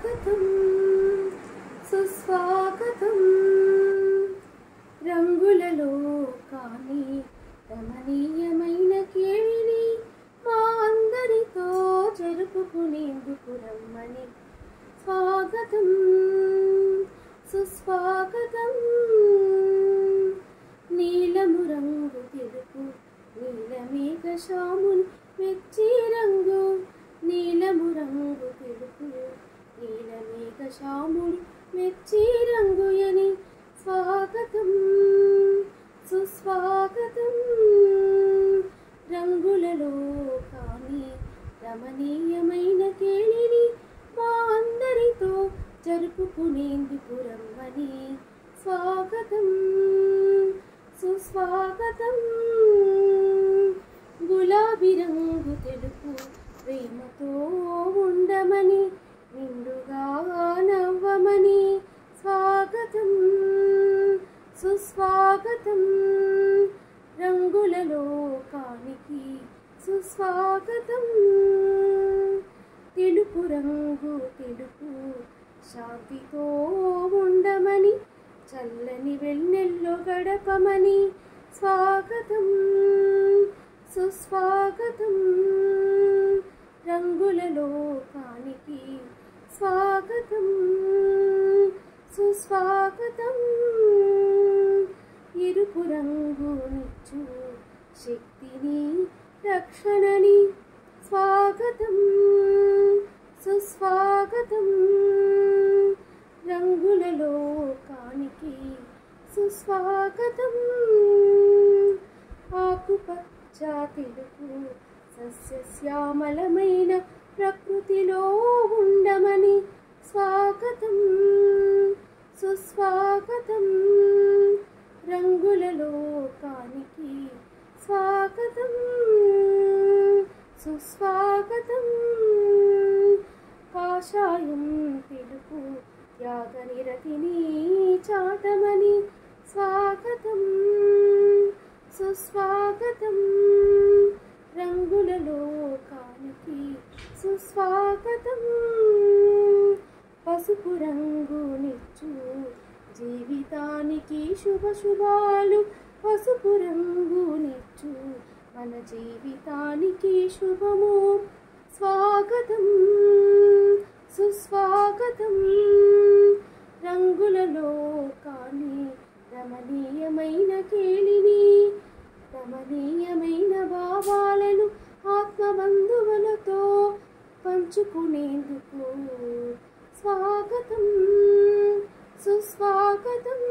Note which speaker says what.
Speaker 1: స్వాగతం సుస్వాగతం రంగులలో కానీ రమణీయమైన కేళిని మా అందరితో జరుపుకునేందుకు రమ్మని స్వాగతం సుస్వాగతం నీలము రంగు తెలుపు నీలమేఘ శ్యాముని మెచ్చి రంగు నీలము రంగు తెలుపు నీలమేఘ శ్యాముని మెచ్చి రంగు అని స్వాగతం సుస్వాగతం రంగులలో కానీ రమణీయమైన కేళిని మా అందరితో జరుపుకునేందుకు రమ్మని స్వాగతం సుస్వాగతం గులాబీ రంగు తెలుపు ప్రేమతో ఉండమని నిండుగా నవ్వమని స్వాగతం సుస్వాగతం రంగులలో కానికి సుస్వాగతం తెలుపు రంగు తెలుపు శాంతితో ఉండమని చల్లని వెన్నెల్లో గడపమని స్వాగతం సుస్వాగతం రంగులలో కానికి స్వాగతం సుస్వాగతం ఎరుపు రంగునిచ్చు శక్తిని రక్షణని స్వాగతం సుస్వాగతం రంగులలో కానికి సుస్వాగతం ఆకుపచ్చ తెలుపు సస్యశ్యామలమైన ప్రకృతిలో ఉండమని స్వాగతం సుస్వాగతం రంగులలో కానికి స్వాగతం సుస్వాగతం కాషాయం తెలుపు త్యాగనిరతిని చాటమని స్వాగతం సుస్వాగతం రంగులలో కానికి సుస్వాగతం పసుపు రంగునిచ్చు జీవితానికి శుభాలు పసుపు రంగునిచ్చు మన జీవితానికి శుభము స్వాగతం సుస్వాగతం రంగులలో కానీ రమణీయమైన కేళిని రమణీయమైన భావాలను ఆత్మబంధువులతో పంచుకునేందుకు స్వాగతం సుస్వాగతం